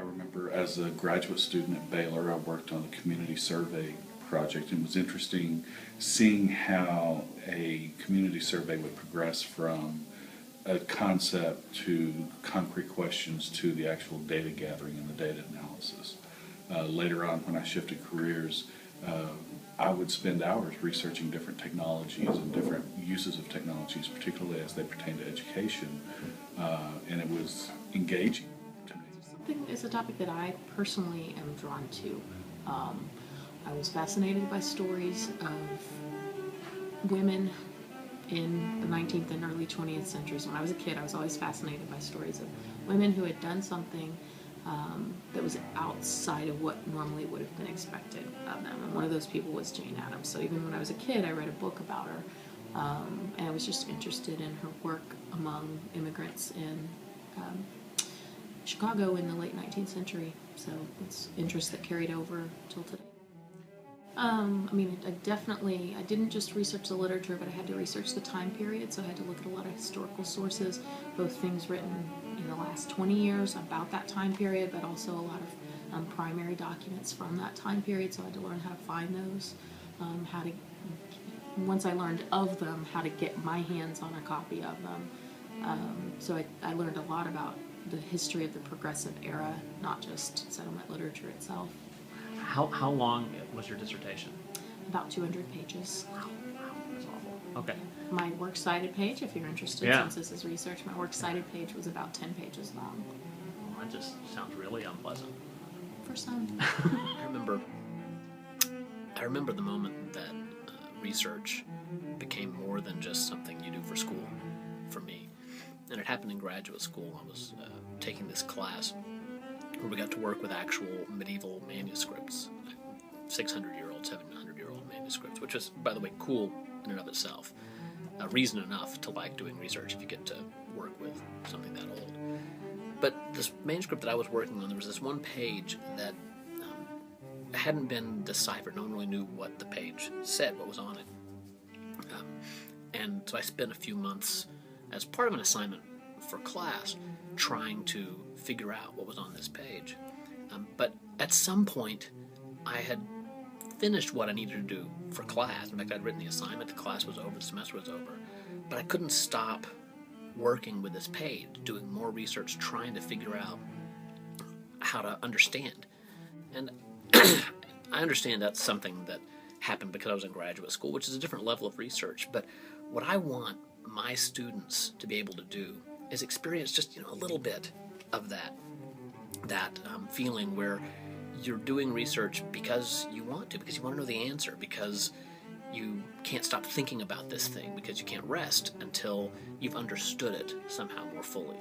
remember as a graduate student at Baylor, I worked on a community survey project, and it was interesting seeing how a community survey would progress from a concept to concrete questions to the actual data gathering and the data analysis. Later on, when I shifted careers, I would spend hours researching different technologies and different uses of technologies, particularly as they pertain to education, and it was engaging to me. Something is a topic that I personally am drawn to. I was fascinated by stories of women in the 19th and early 20th centuries. When I was a kid, I was always fascinated by stories of women who had done something that was outside of what normally would have been expected of them. And one of those people was Jane Addams. So even when I was a kid, I read a book about her, and I was just interested in her work among immigrants in Chicago in the late 19th century. So it's interest that carried over till today. I didn't just research the literature, but I had to research the time period, so I had to look at a lot of historical sources, both things written in the last 20 years about that time period, but also a lot of primary documents from that time period, so I had to learn how to find those, once I learned of them, how to get my hands on a copy of them. So I learned a lot about the history of the Progressive Era, not just settlement literature itself. How long was your dissertation? About 200 pages. Wow, that's awful. Okay. My works cited page, if you're interested, Yeah. since this is research, my works cited page was about 10 pages long. Well, that just sounds really unpleasant. For some. I remember the moment that research became more than just something you do for school, for me. And it happened in graduate school. I was taking this class where we got to work with actual medieval manuscripts, 600-year-old, 700-year-old manuscripts, which was, by the way, cool in and of itself. Reason enough to like doing research if you get to work with something that old. But this manuscript that I was working on, there was this one page that hadn't been deciphered. No one really knew what the page said, what was on it. And so I spent a few months as part of an assignment for class trying to figure out what was on this page. But at some point, I had finished what I needed to do for class. In fact, I'd written the assignment, the class was over, the semester was over. But I couldn't stop working with this page, doing more research, trying to figure out how to understand. And I understand that's something that happened because I was in graduate school, which is a different level of research. But what I want my students to be able to do is experience just a little bit of that feeling where you're doing research because you want to know the answer, because you can't stop thinking about this thing, because you can't rest until you've understood it somehow more fully.